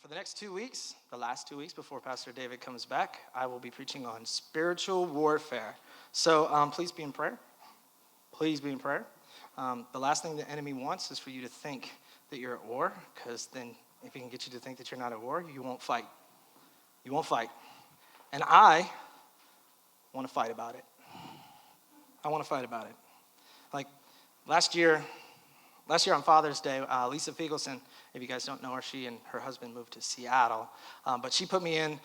For the next 2 weeks, the last 2 weeks before Pastor David comes back, I will be preaching on spiritual warfare. So please be in prayer. Please be in prayer. The last thing the enemy wants is for you to think that you're at war, because then if he can get you to think that you're not at war, you won't fight. You won't fight. And I want to fight about it. I want to fight about it. Like last year on Father's Day, Lisa Fiegelson, if you guys don't know her, she and her husband moved to Seattle. But she put me in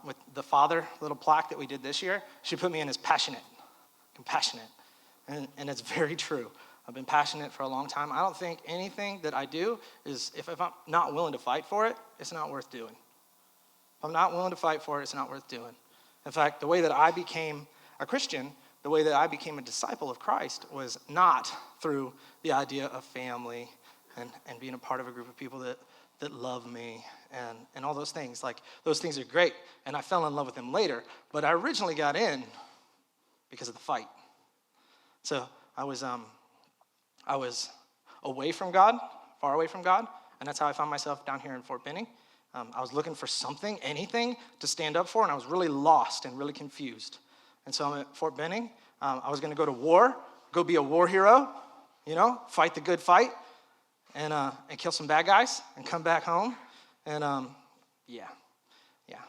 with the father little plaque that we did this year. She put me in as passionate, compassionate. And it's very true. I've been passionate for a long time. I don't think anything that I do is, if I'm not willing to fight for it, it's not worth doing. If I'm not willing to fight for it, it's not worth doing. In fact, the way that I became a Christian, the way that I became a disciple of Christ was not through the idea of family and being a part of a group of people that love me and all those things. Like, those things are great, and I fell in love with them later. But I originally got in because of the fight. So I was away from God, far away from God, and that's how I found myself down here in Fort Benning. I was looking for something, anything to stand up for, and I was really lost and really confused. And so I'm at Fort Benning. I was going to go to war, go be a war hero, fight the good fight, and kill some bad guys, and come back home. And yeah.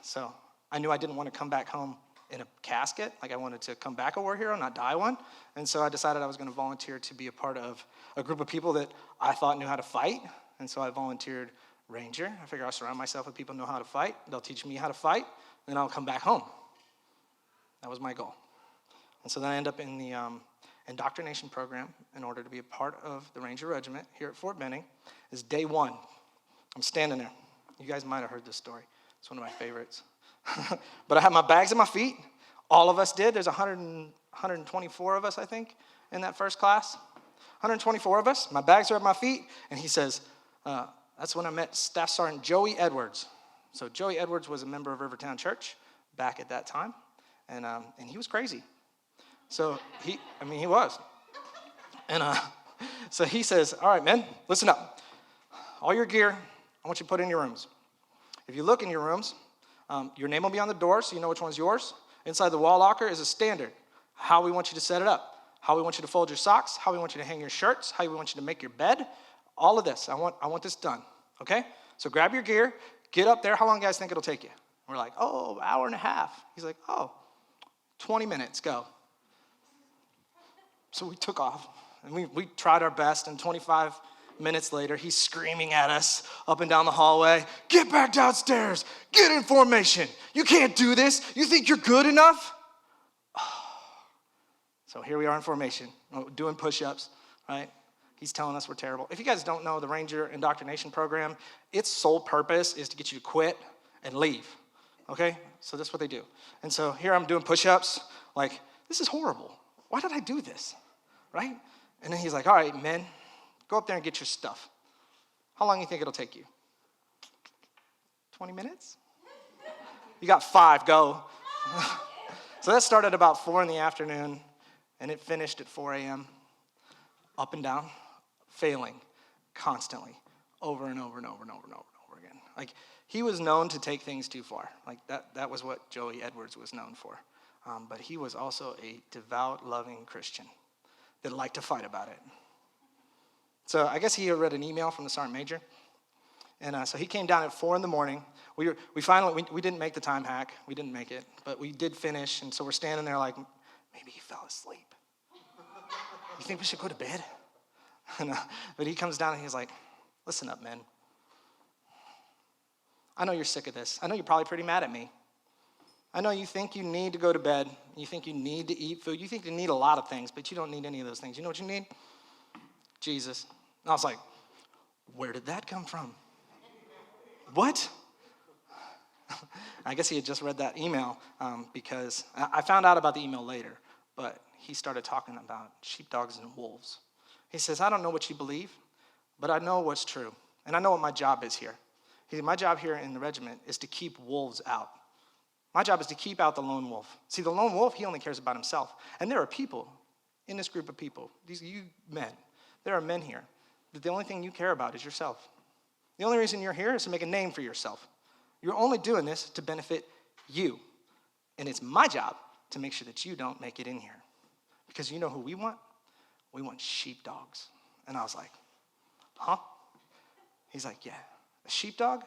So I knew I didn't want to come back home in a casket. Like, I wanted to come back a war hero, not die one. And so I decided I was going to volunteer to be a part of a group of people that I thought knew how to fight. And so I volunteered Ranger. I figured I'll surround myself with people who know how to fight. They'll teach me how to fight, and then I'll come back home. That was my goal. And so then I end up in the indoctrination program in order to be a part of the Ranger Regiment here at Fort Benning. It's day one. I'm standing there. You guys might have heard this story. It's one of my favorites. But I have my bags at my feet. All of us did. There's 124 of us, I think, in that first class. 124 of us. My bags are at my feet. And he says, that's when I met Staff Sergeant Joey Edwards. So Joey Edwards was a member of Rivertown Church back at that time. And he was crazy. So he was. And so he says, all right, men, listen up. All your gear, I want you to put in your rooms. If you look in your rooms, your name will be on the door, so you know which one's yours. Inside the wall locker is a standard, how we want you to set it up, how we want you to fold your socks, how we want you to hang your shirts, how we want you to make your bed, all of this. I want this done, okay? So grab your gear, get up there. How long do you guys think it'll take you? We're like, an hour and a half. He's like, 20 minutes, go. So we took off, and we tried our best, and 25 minutes later, he's screaming at us up and down the hallway, get back downstairs, get in formation. You can't do this. You think you're good enough? So here we are in formation, doing push-ups, right? He's telling us we're terrible. If you guys don't know the Ranger Indoctrination Program, its sole purpose is to get you to quit and leave, okay? So that's what they do. And so here I'm doing push-ups, like, this is horrible. Why did I do this, right? And then he's like, all right, men, go up there and get your stuff. How long do you think it'll take you? 20 minutes? You got 5, go. So that started about 4 in the afternoon, and it finished at 4 a.m., up and down, failing constantly, over and over and over and over and over and over again. Like, he was known to take things too far. Like, that was what Joey Edwards was known for. But he was also a devout, loving Christian that liked to fight about it. So I guess he had read an email from the Sergeant Major. And so he came down at 4 in the morning. We didn't make the time hack. We didn't make it. But we did finish. And so we're standing there like, maybe he fell asleep. You think we should go to bed? But he comes down and he's like, listen up, men. I know you're sick of this. I know you're probably pretty mad at me. I know you think you need to go to bed. You think you need to eat food. You think you need a lot of things, but you don't need any of those things. You know what you need? Jesus. And I was like, where did that come from? What? I guess he had just read that email because I found out about the email later, but he started talking about sheepdogs and wolves. He says, I don't know what you believe, but I know what's true, and I know what my job is here. He said, my job here in the regiment is to keep wolves out. My job is to keep out the lone wolf. See, the lone wolf, he only cares about himself. And there are people in this group of people, these you men, there are men here, that the only thing you care about is yourself. The only reason you're here is to make a name for yourself. You're only doing this to benefit you. And it's my job to make sure that you don't make it in here. Because you know who we want? We want sheepdogs. And I was like, huh? He's like, yeah, a sheepdog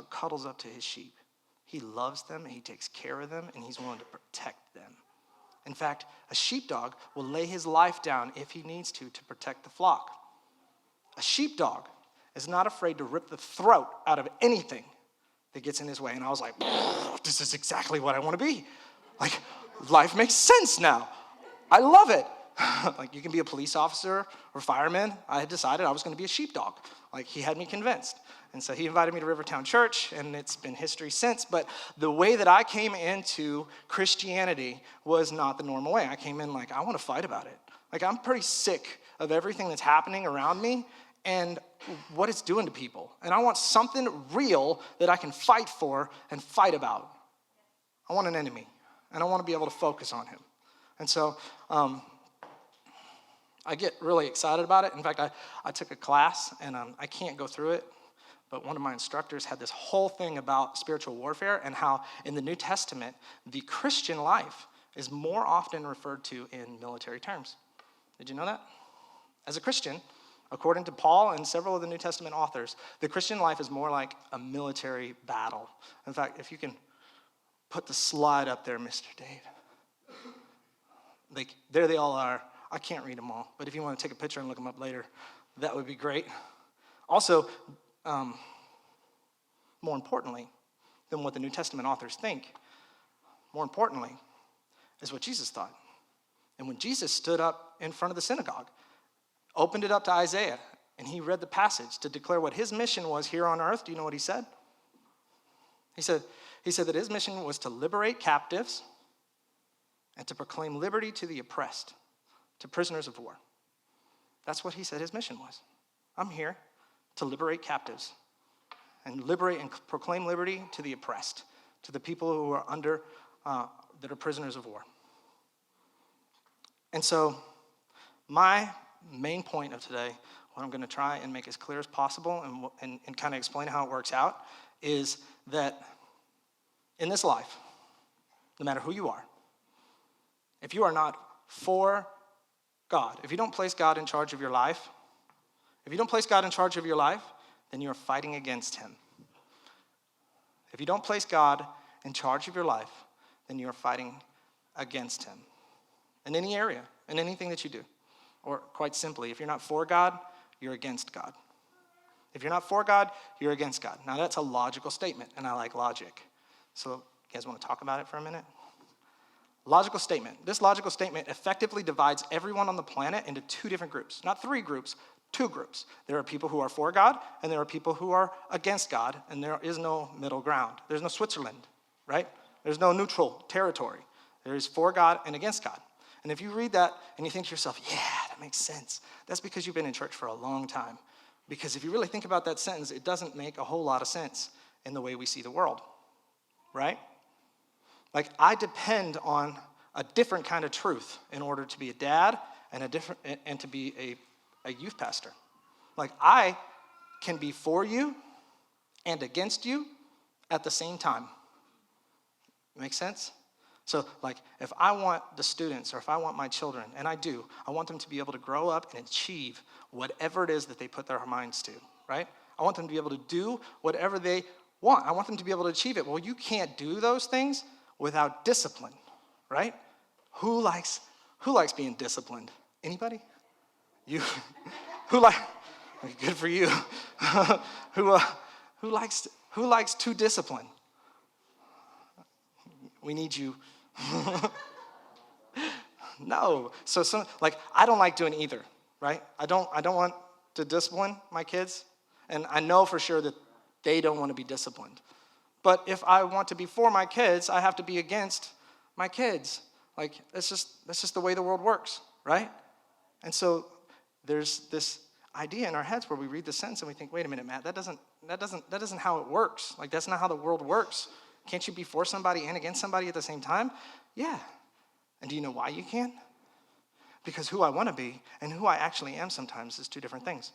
cuddles up to his sheep. He loves them, and he takes care of them, and he's willing to protect them. In fact, a sheepdog will lay his life down if he needs to protect the flock. A sheepdog is not afraid to rip the throat out of anything that gets in his way. And I was like, this is exactly what I want to be. Like, life makes sense now. I love it. Like, you can be a police officer or fireman. I had decided I was going to be a sheepdog. Like, he had me convinced. And so he invited me to Rivertown Church, and it's been history since. But the way that I came into Christianity was not the normal way. I came in like, I want to fight about it. Like, I'm pretty sick of everything that's happening around me and what it's doing to people. And I want something real that I can fight for and fight about. I want an enemy, and I want to be able to focus on him. And so I get really excited about it. In fact, I took a class, and I can't go through it, but one of my instructors had this whole thing about spiritual warfare and how in the New Testament, the Christian life is more often referred to in military terms. Did you know that? As a Christian, according to Paul and several of the New Testament authors, the Christian life is more like a military battle. In fact, if you can put the slide up there, Mr. Dave. Like, there they all are. I can't read them all, but if you want to take a picture and look them up later, that would be great. Also, more importantly than what the New Testament authors think, more importantly is what Jesus thought. And when Jesus stood up in front of the synagogue, opened it up to Isaiah, and he read the passage to declare what his mission was here on earth, do you know what he said? He said that his mission was to liberate captives and to proclaim liberty to the oppressed, to prisoners of war. That's what he said his mission was. I'm here to liberate captives and liberate and proclaim liberty to the oppressed, to the people who are that are prisoners of war. And so my main point of today, what I'm going to try and make as clear as possible and kind of explain how it works out, is that in this life, no matter who you are, if you are not for God, if you don't place God in charge of your life, then you are fighting against him. If you don't place God in charge of your life, then you are fighting against him. In any area, in anything that you do. Or quite simply, if you're not for God, you're against God. If you're not for God, you're against God. Now that's a logical statement, and I like logic. So you guys want to talk about it for a minute? Logical statement. This logical statement effectively divides everyone on the planet into two different groups. Not three groups, two groups. There are people who are for God, and there are people who are against God, and there is no middle ground. There's no Switzerland, right? There's no neutral territory. There is for God and against God. And if you read that and you think to yourself, yeah, that makes sense, that's because you've been in church for a long time. Because if you really think about that sentence, it doesn't make a whole lot of sense in the way we see the world, right? Like, I depend on a different kind of truth in order to be a dad and to be a youth pastor. Like, I can be for you and against you at the same time. Make sense? So, like, if I want the students or if I want my children, and I do, I want them to be able to grow up and achieve whatever it is that they put their minds to, right? I want them to be able to do whatever they want. I want them to be able to achieve it. Well, you can't do those things without discipline, right? Who likes being disciplined? Anybody? You? Good for you. Who likes to discipline? We need you. No. So I don't like doing either, right? I don't want to discipline my kids, and I know for sure that they don't want to be disciplined. But if I want to be for my kids, I have to be against my kids. Like, that's just the way the world works, right? And so there's this idea in our heads where we read the sentence and we think, wait a minute, Matt, that isn't how it works. Like, that's not how the world works. Can't you be for somebody and against somebody at the same time? Yeah. And do you know why you can't? Because who I want to be and who I actually am sometimes is two different things,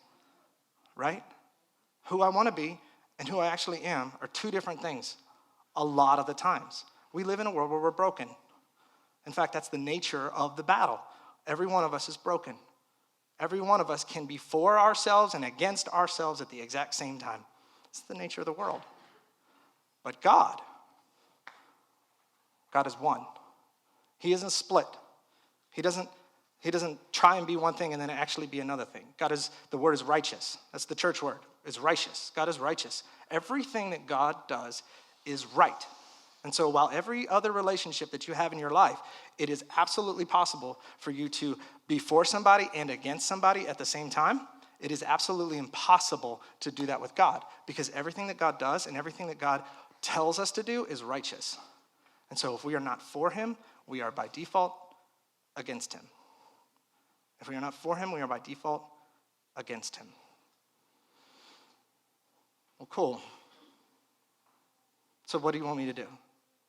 right? who I want to be and who I actually am are two different things a lot of the times. We live in a world where we're broken. In fact, that's the nature of the battle. Every one of us is broken. Every one of us can be for ourselves and against ourselves at the exact same time. It's the nature of the world. But God is one. He isn't split. He doesn't try and be one thing and then actually be another thing. The word is righteous. That's the church word. It's righteous. God is righteous. Everything that God does is right. And so while every other relationship that you have in your life, it is absolutely possible for you to be for somebody and against somebody at the same time. It is absolutely impossible to do that with God, because everything that God does and everything that God tells us to do is righteous. And so if we are not for him, we are by default against him. If we are not for him, we are by default against him. Well, cool. So what do you want me to do?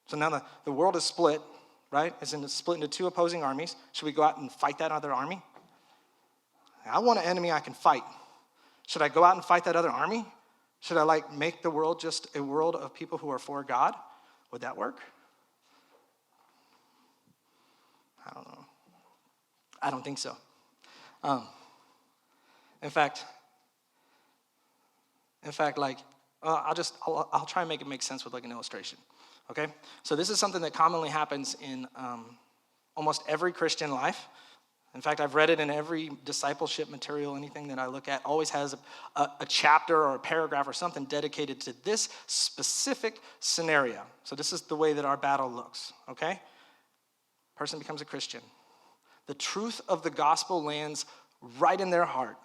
So now the world is split, right? It's split into two opposing armies. Should we go out and fight that other army? I want an enemy I can fight. Should I go out and fight that other army? Should I make the world just a world of people who are for God? Would that work? I don't know. I don't think so. In fact, I'll try and make it make sense with an illustration. Okay? So this is something that commonly happens in almost every Christian life. In fact, I've read it in every discipleship material. Anything that I look at always has a chapter or a paragraph or something dedicated to this specific scenario. So this is the way that our battle looks. Okay? Person becomes a Christian. The truth of the gospel lands right in their heart.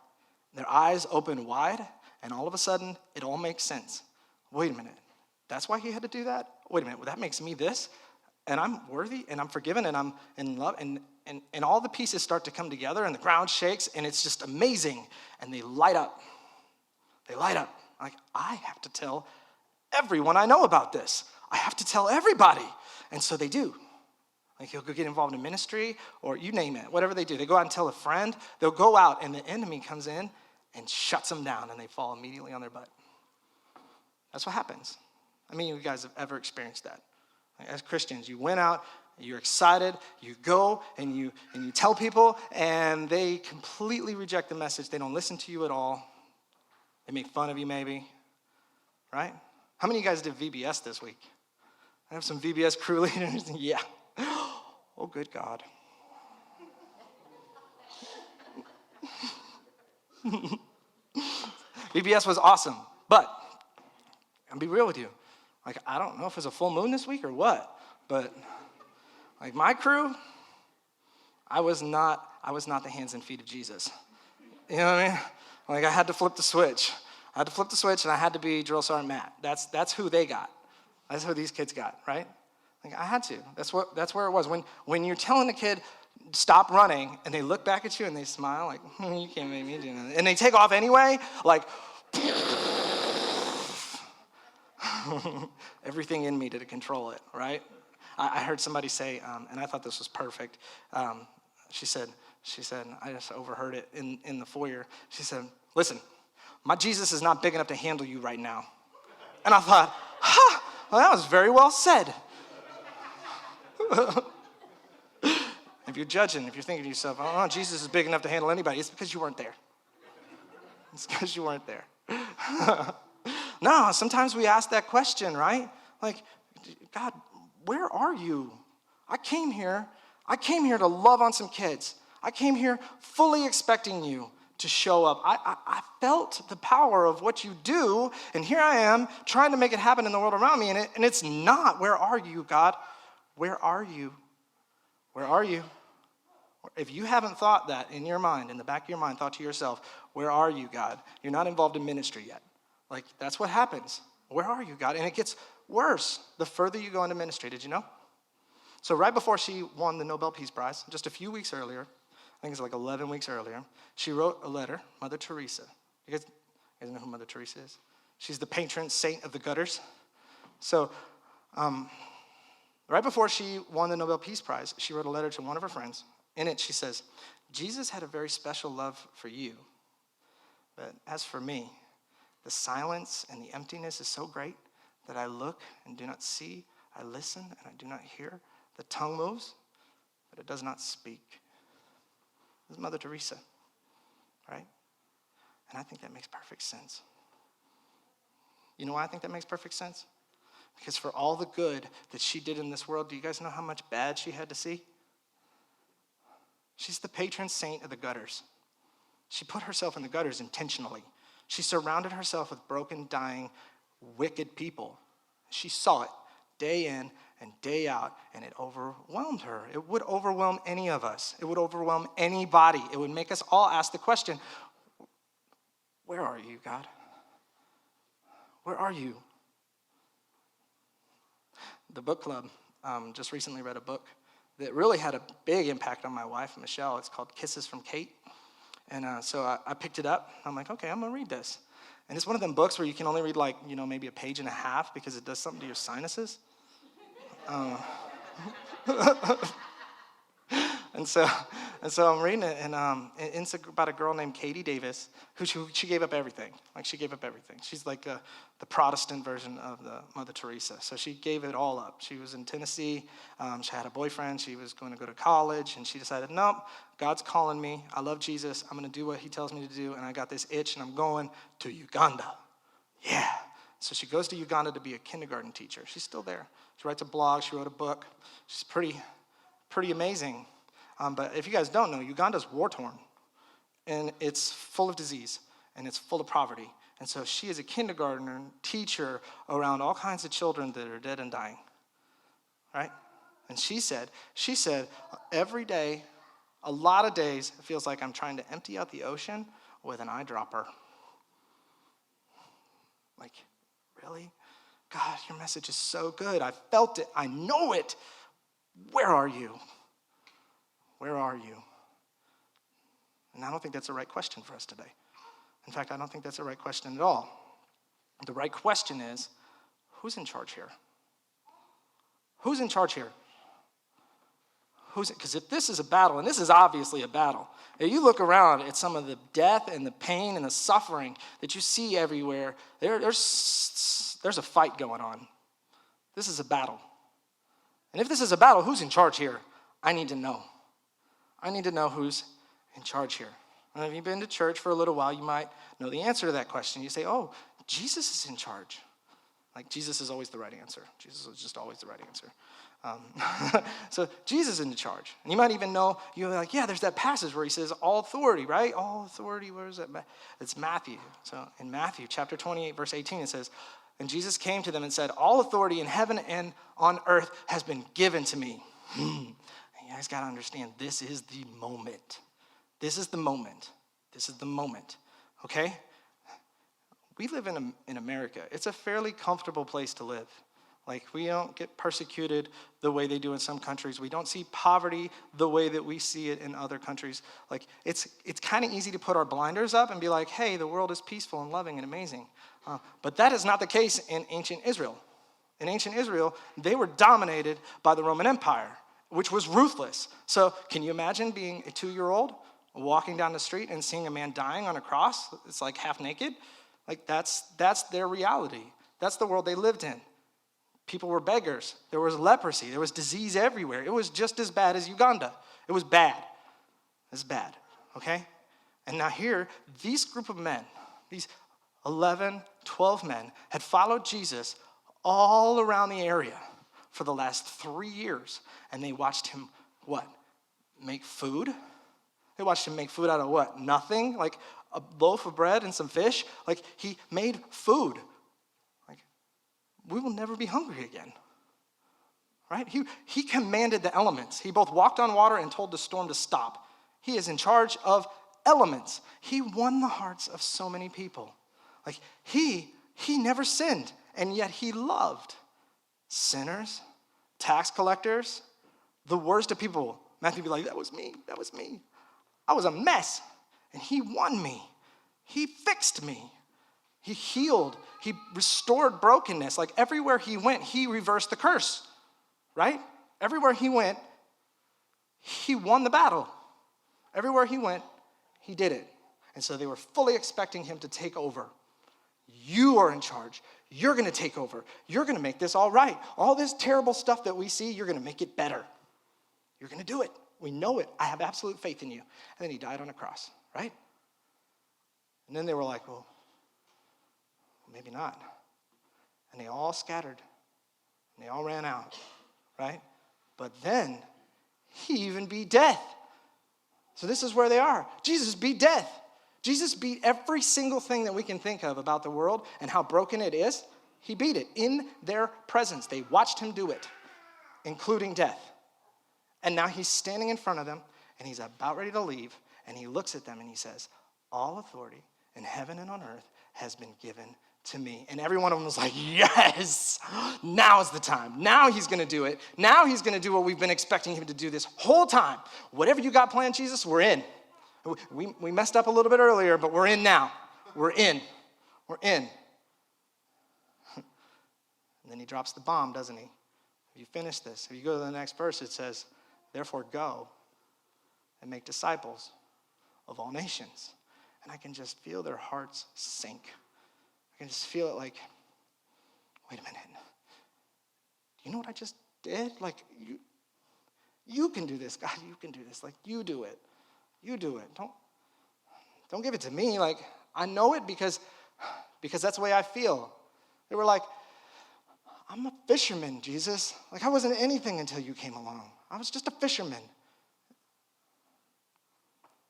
Their eyes open wide, and all of a sudden, it all makes sense. Wait a minute. That's why he had to do that? Wait a minute. Well, that makes me this, and I'm worthy, and I'm forgiven, and I'm in love, and all the pieces start to come together, and the ground shakes, and it's just amazing, and they light up. They light up. I have to tell everyone I know about this. I have to tell everybody. And so they do. He'll go get involved in ministry, or you name it, whatever they do. They go out and tell a friend. They'll go out, and the enemy comes in and shuts them down, and they fall immediately on their butt. That's what happens. How many of you guys have ever experienced that? As Christians, you went out, you're excited, you go, and you tell people, and they completely reject the message. They don't listen to you at all. They make fun of you maybe, right? How many of you guys did VBS this week? I have some VBS crew leaders. Yeah. Oh, good God. VBS was awesome, but I'll be real with you. I don't know if it's a full moon this week or what, but my crew, I was not the hands and feet of Jesus. You know what I mean? I had to flip the switch. And I had to be Drill Sergeant Matt. That's who they got. That's who these kids got, right? I had to. That's where it was. When you're telling a kid, stop running, and they look back at you and they smile you can't make me do that. And they take off anyway, everything in me to control it, right? I heard somebody say, and I thought this was perfect. She said, I just overheard it in the foyer. She said, listen, my Jesus is not big enough to handle you right now. And I thought, well, that was very well said. If you're judging, if you're thinking to yourself, oh, Jesus is big enough to handle anybody, it's because you weren't there. It's because you weren't there. No, sometimes we ask that question, right? God, where are you? I came here to love on some kids. I came here fully expecting you to show up. I felt the power of what you do, and here I am trying to make it happen in the world around me, and it's not. Where are you, God? Where are you? Where are you? If you haven't thought that in your mind, in the back of your mind, thought to yourself, where are you, God? You're not involved in ministry yet. That's what happens. Where are you, God? And it gets worse the further you go into ministry. Did you know? So right before she won the Nobel Peace Prize, just a few weeks earlier, I think it's 11 weeks earlier, she wrote a letter, Mother Teresa. You guys know who Mother Teresa is? She's the patron saint of the gutters. So right before she won the Nobel Peace Prize, she wrote a letter to one of her friends. In it, she says, Jesus had a very special love for you. But as for me, The silence and the emptiness is so great that I look and do not see. I listen and I do not hear. The tongue moves, but it does not speak. This is Mother Teresa, right? And I think that makes perfect sense. You know why I think that makes perfect sense? Because for all the good that she did in this world, do you guys know how much bad she had to see? She's the patron saint of the gutters. She put herself in the gutters intentionally. She surrounded herself with broken, dying, wicked people. She saw it day in and day out, and it overwhelmed her. It would overwhelm any of us. It would overwhelm anybody. It would make us all ask the question, where are you, God? Where are you? The book club just recently read a book that really had a big impact on my wife, Michelle. It's called Kisses from Kate. And so I picked it up. I'm like, okay, I'm going to read this. And it's one of them books where you can only read maybe a page and a half because it does something to your sinuses. And so I'm reading it, and it's about a girl named Katie Davis who she gave up everything. She gave up everything. She's like the Protestant version of the Mother Teresa. So she gave it all up. She was in Tennessee. She had a boyfriend. She was going to go to college, and she decided, nope, God's calling me. I love Jesus. I'm going to do what he tells me to do, and I got this itch, and I'm going to Uganda. Yeah. So she goes to Uganda to be a kindergarten teacher. She's still there. She writes a blog. She wrote a book. She's pretty amazing. But if you guys don't know, Uganda's war-torn, and it's full of disease, and it's full of poverty. And so she is a kindergartner teacher around all kinds of children that are dead and dying, right? And she said, every day, a lot of days, it feels like I'm trying to empty out the ocean with an eyedropper. Like, really? God, your message is so good. I felt it. I know it. Where are you? Where are you? And I don't think that's the right question for us today. In fact, I don't think that's the right question at all. The right question is, who's in charge here? Who's in charge here? Because if this is a battle, and this is obviously a battle, if you look around at some of the death and the pain and the suffering that you see everywhere, there's a fight going on. This is a battle. And if this is a battle, who's in charge here? I need to know. I need to know who's in charge here. And if you've been to church for a little while, you might know the answer to that question. You say, oh, Jesus is in charge. Like, Jesus is always the right answer. Jesus is just always the right answer. So Jesus is in charge. And you might even know, you're like, yeah, there's that passage where he says all authority, right? All authority, where is that? It's Matthew. So in Matthew chapter 28, verse 18, it says, and Jesus came to them and said, all authority in heaven and on earth has been given to me. You guys got to understand, this is the moment. This is the moment. This is the moment, okay? We live in America. It's a fairly comfortable place to live. Like, we don't get persecuted the way they do in some countries. We don't see poverty the way that we see it in other countries. Like, it's kind of easy to put our blinders up and be like, hey, the world is peaceful and loving and amazing. But that is not the case in ancient Israel. In ancient Israel, they were dominated by the Roman Empire, which was ruthless. So can you imagine being a 2-year-old walking down the street and seeing a man dying on a cross? It's like half naked. Like, that's their reality. That's the world they lived in. People were beggars. There was leprosy. There was disease everywhere. It was just as bad as Uganda. It was bad. It's bad, okay? And now here, these group of men, these 11, 12 men, had followed Jesus all around the area for the last 3 years. And they watched him, what? Make food? They watched him make food out of what? Nothing? Like a loaf of bread and some fish? Like, he made food. Like, we will never be hungry again. Right? He commanded the elements. He both walked on water and told the storm to stop. He is in charge of elements. He won the hearts of so many people. Like, he never sinned, and yet he loved sinners, tax collectors, the worst of people. Matthew would be like, that was me. I was a mess, and he won me. He fixed me. He healed. He restored brokenness. Like, everywhere he went, he reversed the curse, right? Everywhere he went, he won the battle. Everywhere he went, he did it. And so they were fully expecting him to take over. You are in charge. You're going to take over. You're going to make this all right. All this terrible stuff that we see, you're going to make it better. You're going to do it. We know it. I have absolute faith in you. And then he died on a cross, right? And then they were like, well, maybe not. And they all scattered. And they all ran out, right? But then he even beat death. So this is where they are. Jesus beat death. Jesus beat every single thing that we can think of about the world and how broken it is. He beat it in their presence. They watched him do it, including death. And now he's standing in front of them, and he's about ready to leave, and he looks at them and he says, all authority in heaven and on earth has been given to me. And every one of them was like, yes, now is the time. Now he's going to do it. Now he's going to do what we've been expecting him to do this whole time. Whatever you got planned, Jesus, we're in. We messed up a little bit earlier, but we're in now. We're in. We're in. And then he drops the bomb, doesn't he? If you finish this, if you go to the next verse, it says, therefore go and make disciples of all nations. And I can just feel their hearts sink. I can just feel it like, wait a minute. Do you know what I just did? Like, you can do this. God, you can do this. Like, you do it. You do it. Don't give it to me. Like, I know it because that's the way I feel. They were like, I'm a fisherman, Jesus. Like, I wasn't anything until you came along. I was just a fisherman.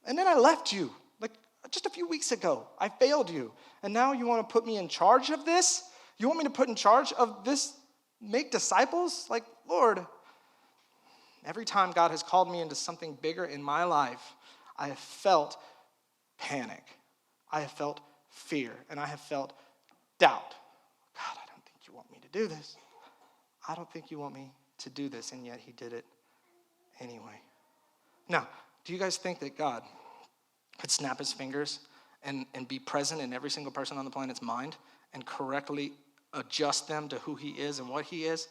And then I left you, like, just a few weeks ago. I failed you. And now you want to put me in charge of this? You want me to put in charge of this, make disciples? Like, Lord, every time God has called me into something bigger in my life, I have felt panic. I have felt fear. And I have felt doubt. God, I don't think you want me to do this. I don't think you want me to do this. And yet he did it anyway. Now, do you guys think that God could snap his fingers and be present in every single person on the planet's mind and correctly adjust them to who he is and what he is?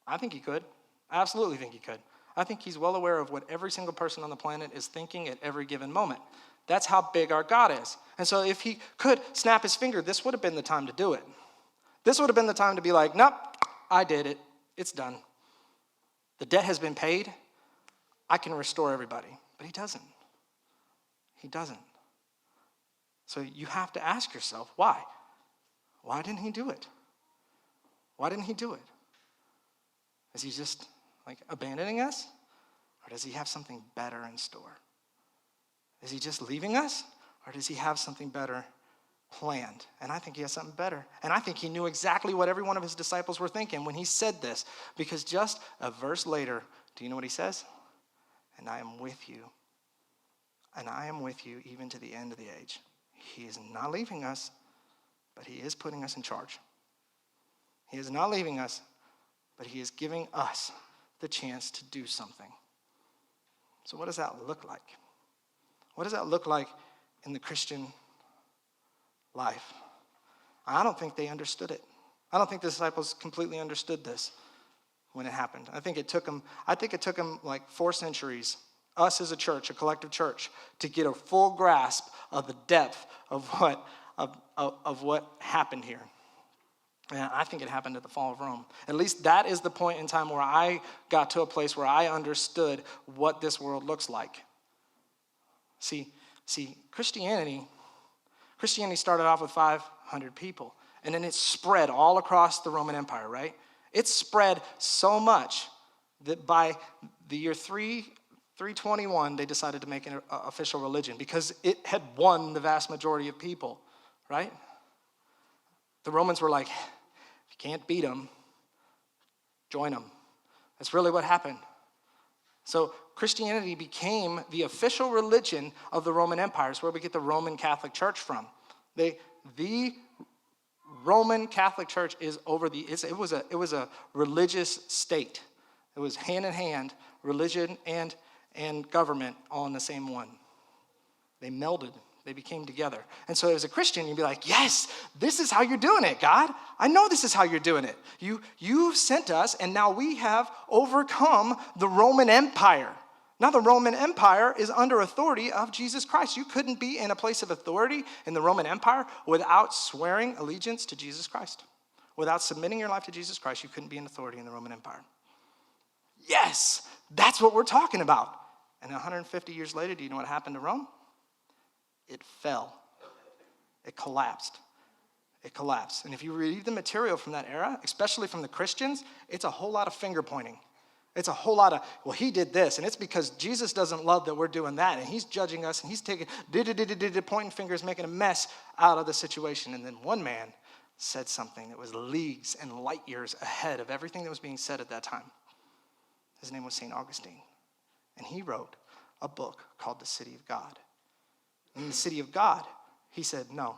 I think he could. I absolutely think he could. I think he's well aware of what every single person on the planet is thinking at every given moment. That's how big our God is. And so if he could snap his finger, this would have been the time to do it. This would have been the time to be like, nope, I did it. It's done. The debt has been paid. I can restore everybody. But he doesn't. He doesn't. So you have to ask yourself, why? Why didn't he do it? Why didn't he do it? Is he just like abandoning us? Or does he have something better in store? Is he just leaving us? Or does he have something better planned? And I think he has something better. And I think he knew exactly what every one of his disciples were thinking when he said this. Because just a verse later, do you know what he says? And I am with you. And I am with you even to the end of the age. He is not leaving us, but he is putting us in charge. He is not leaving us, but he is giving us the chance to do something. So what does that look like? What does that look like in the Christian life? I don't think they understood it. I don't think the disciples completely understood this when it happened. I think it took them like 4 centuries, us as a church, a collective church, to get a full grasp of the depth of what happened here. And I think it happened at the fall of Rome. At least that is the point in time where I got to a place where I understood what this world looks like. See, Christianity started off with 500 people, and then it spread all across the Roman Empire, right? It spread so much that by the year 321, they decided to make an official religion because it had won the vast majority of people, right? The Romans were like, if you can't beat them, join them. That's really what happened. So Christianity became the official religion of the Roman Empire. It's where we get the Roman Catholic Church from. The Roman Catholic Church is it was a religious state. It was hand in hand, religion and government all in the same one. They melded. They became together. And so as a Christian, you'd be like, yes, this is how you're doing it, God. I know this is how you're doing it. You sent us, and now we have overcome the Roman Empire. Now the Roman Empire is under authority of Jesus Christ. You couldn't be in a place of authority in the Roman Empire without swearing allegiance to Jesus Christ. Without submitting your life to Jesus Christ, you couldn't be in authority in the Roman Empire. Yes, that's what we're talking about. And 150 years later, do you know what happened to Rome? It fell. It collapsed. It collapsed. And if you read the material from that era, especially from the Christians, it's a whole lot of finger pointing. It's a whole lot of, well, he did this, and it's because Jesus doesn't love that we're doing that, and he's judging us, and he's taking, pointing fingers, making a mess out of the situation. And then one man said something that was leagues and light years ahead of everything that was being said at that time. His name was St. Augustine, and he wrote a book called The City of God. In the City of God, he said, no,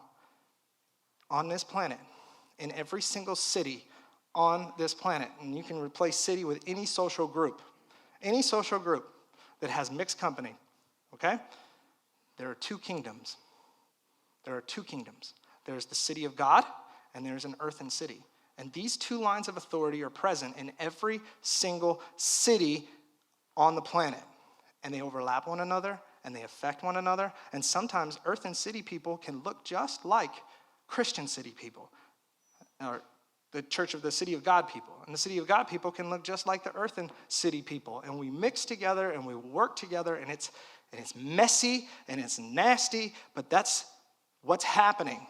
on this planet, in every single city on this planet, and you can replace city with any social group that has mixed company, okay? There are two kingdoms. There are two kingdoms. There's the city of God, and there's an earthen city. And these two lines of authority are present in every single city on the planet. And they overlap one another, and they affect one another. And sometimes earthen city people can look just like Christian city people, or the church of the city of God people. And the city of God people can look just like the earthen city people. And we mix together and we work together, and it's messy and it's nasty, but that's what's happening.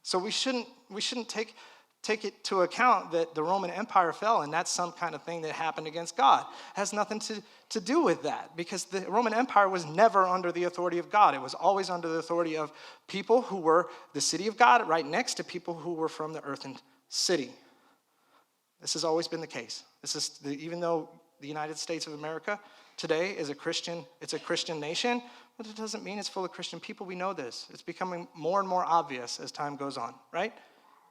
So we shouldn't take it to account that the Roman Empire fell and that's some kind of thing that happened against God. It has nothing to do with that, because the Roman Empire was never under the authority of God. It was always under the authority of people who were the city of God, right next to people who were from the earthen city. This has always been the case. Even though the United States of America today is it's a Christian nation, but it doesn't mean it's full of Christian people. We know this. It's becoming more and more obvious as time goes on, right?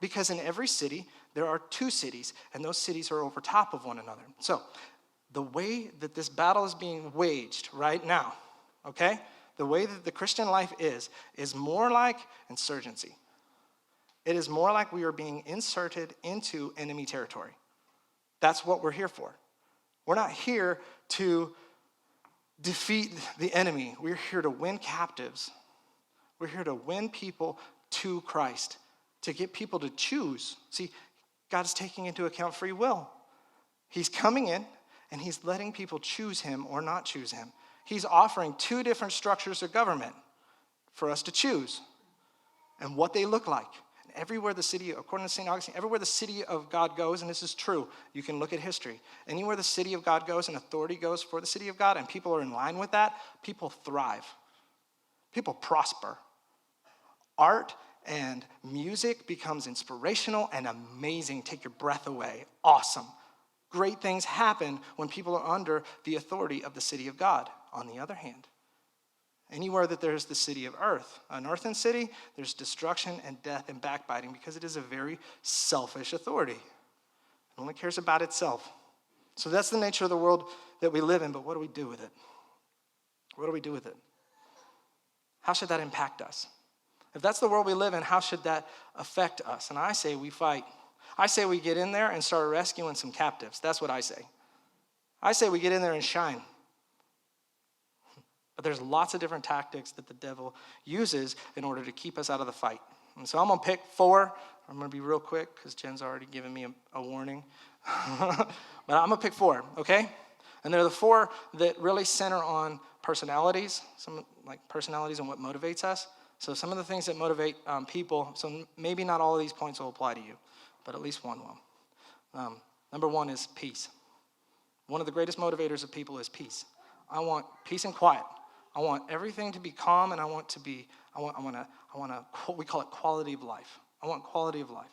Because in every city, there are two cities, and those cities are over top of one another. So the way that this battle is being waged right now, okay, the way that the Christian life is more like insurgency. It is more like we are being inserted into enemy territory. That's what we're here for. We're not here to defeat the enemy. We're here to win captives. We're here to win people to Christ, to get people to choose. See, God is taking into account free will. He's coming in, and he's letting people choose him or not choose him. He's offering two different structures of government for us to choose and what they look like. Everywhere the city, according to St. Augustine, everywhere the city of God goes, and this is true, you can look at history. Anywhere the city of God goes and authority goes for the city of God and people are in line with that, people thrive. People prosper. Art and music becomes inspirational and amazing. Take your breath away. Awesome. Great things happen when people are under the authority of the city of God. On the other hand, anywhere that there's the city of earth, an earthen city, there's destruction and death and backbiting, because it is a very selfish authority. It only cares about itself. So that's the nature of the world that we live in, but what do we do with it? What do we do with it? How should that impact us? If that's the world we live in, how should that affect us? And I say we fight. I say we get in there and start rescuing some captives. That's what I say. I say we get in there and shine. But there's lots of different tactics that the devil uses in order to keep us out of the fight. And so I'm going to pick 4. I'm going to be real quick because Jen's already given me a warning. But I'm going to pick 4, okay? And they're the 4 that really center on personalities, some like personalities and what motivates us. So some of the things that motivate people, so maybe not all of these points will apply to you, but at least one will. Number 1 is peace. One of the greatest motivators of people is peace. I want peace and quiet. I want everything to be calm, and I want we call it quality of life. I want quality of life.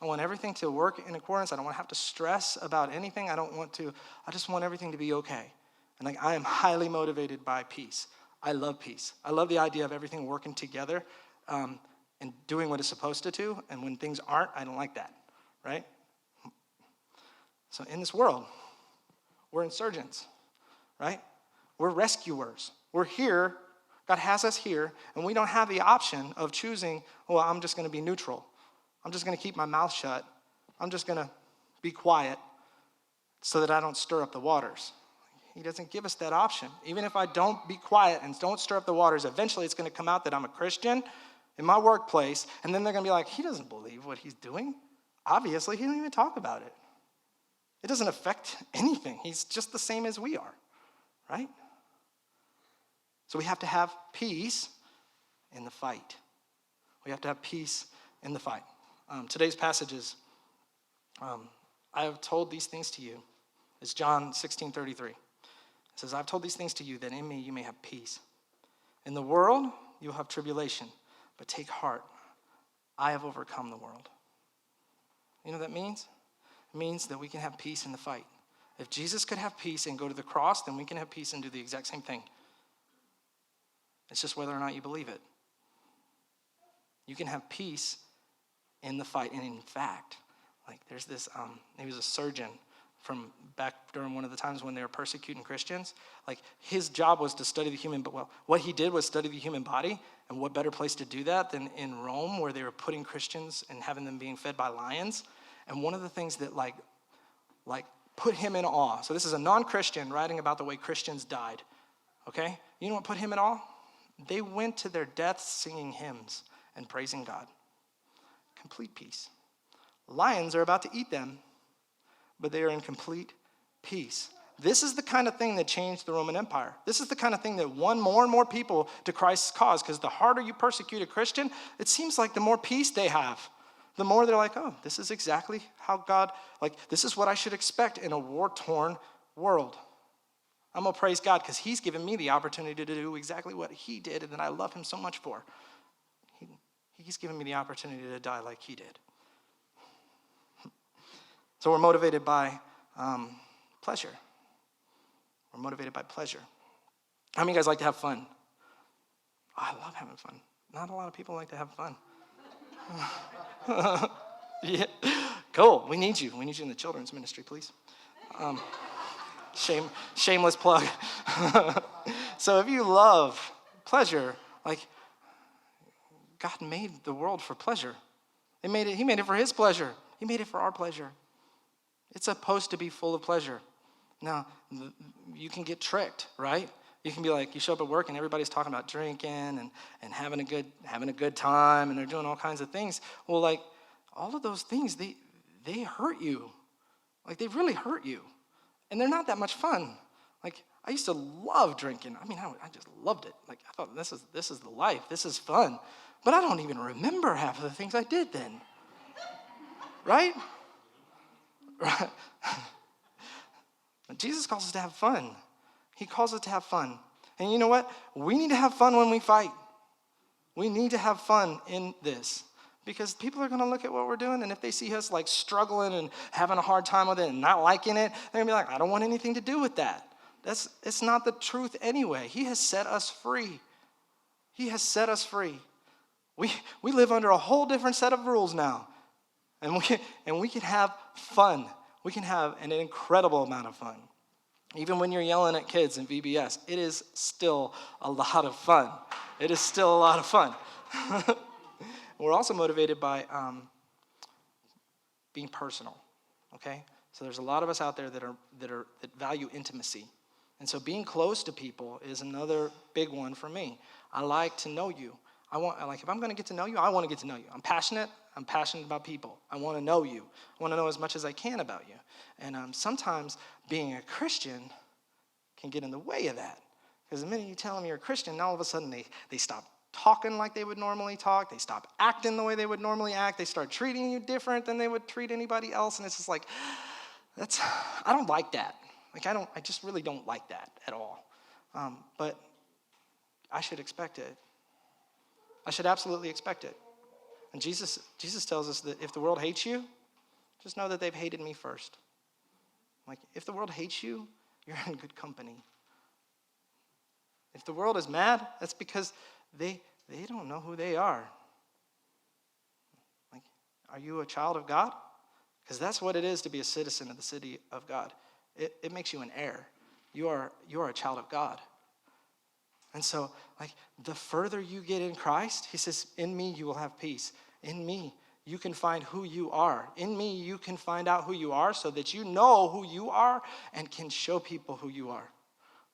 I want everything to work in accordance. I don't want to have to stress about anything. I just want everything to be okay. And I am highly motivated by peace. I love peace. I love the idea of everything working together and doing what it's supposed to do. And when things aren't, I don't like that, right? So in this world, we're insurgents, right? We're rescuers. We're here. God has us here, and we don't have the option of choosing, well, I'm just going to be neutral. I'm just going to keep my mouth shut. I'm just going to be quiet so that I don't stir up the waters. He doesn't give us that option. Even if I don't be quiet and don't stir up the waters, eventually it's going to come out that I'm a Christian in my workplace, and then they're going to be like, he doesn't believe what he's doing. Obviously, he didn't even talk about it. It doesn't affect anything. He's just the same as we are, right? So we have to have peace in the fight. We have to have peace in the fight. Today's passages, I have told these things to you. It's John 16:33. It says, I've told these things to you that in me you may have peace. In the world you'll have tribulation, but take heart. I have overcome the world. You know what that means? It means that we can have peace in the fight. If Jesus could have peace and go to the cross, then we can have peace and do the exact same thing. It's just whether or not you believe it. You can have peace in the fight. And in fact, like there's this, he was a surgeon from back during one of the times when they were persecuting Christians. Like his job was to study the human, but what he did was study the human body. And what better place to do that than in Rome, where they were putting Christians and having them being fed by lions. And one of the things that like put him in awe. So this is a non-Christian writing about the way Christians died. Okay? You know what put him in awe? They went to their deaths singing hymns and praising God. Complete peace. Lions are about to eat them, but they are in complete peace. This is the kind of thing that changed the Roman Empire. This is the kind of thing that won more and more people to Christ's cause, because the harder you persecute a Christian, it seems like the more peace they have. The more they're like, oh, this is exactly how God, like, this is what I should expect in a war-torn world. I'm going to praise God because he's given me the opportunity to do exactly what he did and that I love him so much for. He's given me the opportunity to die like he did. So we're motivated by pleasure. We're motivated by pleasure. How many of you guys like to have fun? Oh, I love having fun. Not a lot of people like to have fun. Yeah, cool. We need you. We need you in the children's ministry, please. Shameless plug. So if you love pleasure, like God made the world for pleasure. He made it for his pleasure. He made it for our pleasure. It's supposed to be full of pleasure. Now, you can get tricked, right? You can be like, you show up at work and everybody's talking about drinking and having a good time, and they're doing all kinds of things. Well, like, all of those things, they hurt you. Like, they really hurt you. And they're not that much fun. Like, I used to love drinking. I mean, I just loved it. Like, I thought, this is the life. This is fun. But I don't even remember half of the things I did then. Right? Right. Jesus calls us to have fun. He calls us to have fun. And you know what? We need to have fun when we fight. We need to have fun in this. Because people are going to look at what we're doing, and if they see us like struggling and having a hard time with it and not liking it, they're going to be like, I don't want anything to do with that. It's not the truth anyway. He has set us free. He has set us free. We live under a whole different set of rules now. And we can have fun. We can have an incredible amount of fun. Even when you're yelling at kids in VBS, it is still a lot of fun. It is still a lot of fun. We're also motivated by being personal, okay? So there's a lot of us out there that value intimacy. And so being close to people is another big one for me. I like to know you. If I'm going to get to know you, I want to get to know you. I'm passionate about people. I want to know you. I want to know as much as I can about you. And sometimes being a Christian can get in the way of that. Because the minute you tell them you're a Christian, all of a sudden they stop talking like they would normally talk. They stop acting the way they would normally act. They start treating you different than they would treat anybody else. And it's just like, I don't like that. Like, I just really don't like that at all. But I should expect it. I should absolutely expect it. And Jesus tells us that if the world hates you, just know that they've hated me first. Like, if the world hates you, you're in good company. If the world is mad, that's because they don't know who they are. Like, are you a child of God? Because that's what it is to be a citizen of the city of God. It makes you an heir. You are a child of God. And so, like, the further you get in Christ, he says, in me you will have peace. In me you can find who you are. In me you can find out who you are so that you know who you are and can show people who you are.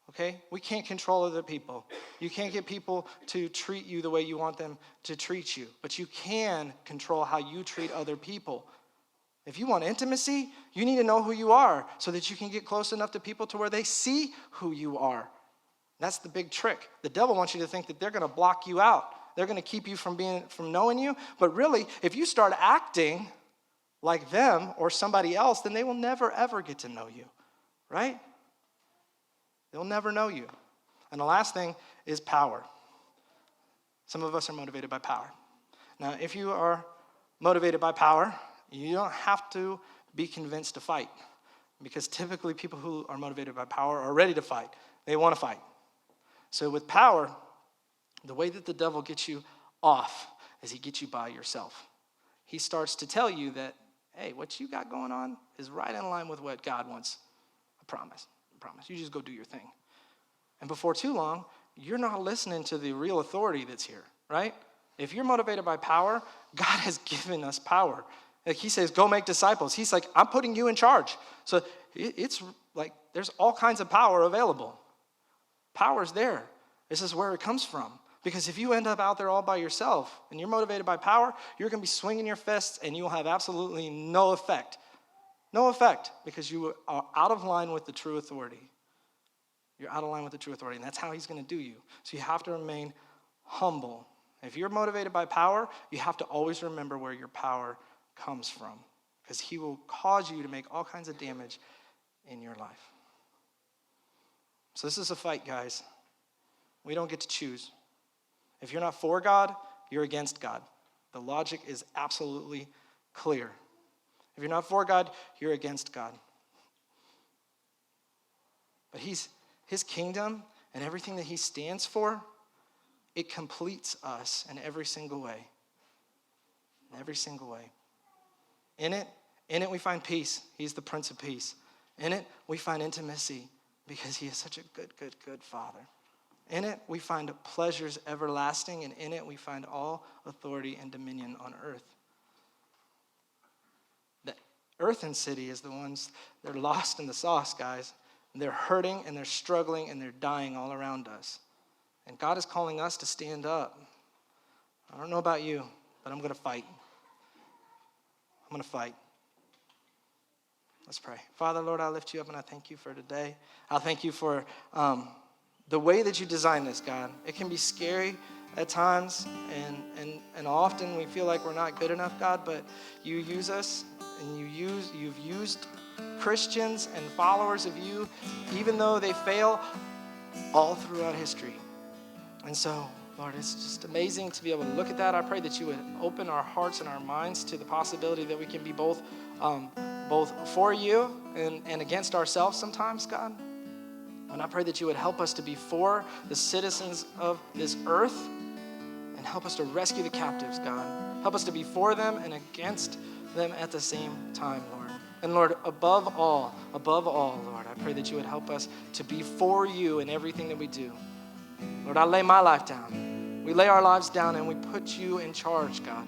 Okay? We can't control other people. You can't get people to treat you the way you want them to treat you. But you can control how you treat other people. If you want intimacy, you need to know who you are so that you can get close enough to people to where they see who you are. That's the big trick. The devil wants you to think that they're going to block you out. They're going to keep you from knowing you. But really, if you start acting like them or somebody else, then they will never, ever get to know you, right? They'll never know you. And the last thing is power. Some of us are motivated by power. Now, if you are motivated by power, you don't have to be convinced to fight, because typically people who are motivated by power are ready to fight. They want to fight. So with power, the way that the devil gets you off is he gets you by yourself. He starts to tell you that, hey, what you got going on is right in line with what God wants. I promise. You just go do your thing. And before too long, you're not listening to the real authority that's here, right? If you're motivated by power, God has given us power. Like he says, go make disciples. He's like, I'm putting you in charge. So it's like there's all kinds of power available. Power's there. This is where it comes from. Because if you end up out there all by yourself and you're motivated by power, you're going to be swinging your fists and you'll have absolutely no effect. No effect, because you are out of line with the true authority. You're out of line with the true authority, and that's how he's going to do you. So you have to remain humble. If you're motivated by power, you have to always remember where your power comes from, because he will cause you to make all kinds of damage in your life. So this is a fight, guys. We don't get to choose. If you're not for God, you're against God. The logic is absolutely clear. If you're not for God, you're against God. But his kingdom and everything that he stands for, it completes us in every single way. In every single way. In it we find peace. He's the Prince of Peace. In it we find intimacy because he is such a good Father. In it we find pleasures everlasting, and in it we find all authority and dominion on earth. The earth and city is the ones, they're lost in the sauce, guys. They're hurting and they're struggling and they're dying all around us. And God is calling us to stand up. I don't know about you, but I'm going to fight. I'm going to fight. Let's pray. Father, Lord, I lift you up and I thank you for today. I thank you for the way that you designed this, God. It can be scary at times, and often we feel like we're not good enough, God, but you use us, and you've used Christians and followers of you, even though they fail, all throughout history. And so, Lord, it's just amazing to be able to look at that. I pray that you would open our hearts and our minds to the possibility that we can be both for you and against ourselves sometimes, God. And I pray that you would help us to be for the citizens of this earth and help us to rescue the captives, God. Help us to be for them and against them at the same time, Lord. And Lord, above all, Lord, I pray that you would help us to be for you in everything that we do. Lord, I lay my life down. We lay our lives down and we put you in charge, God.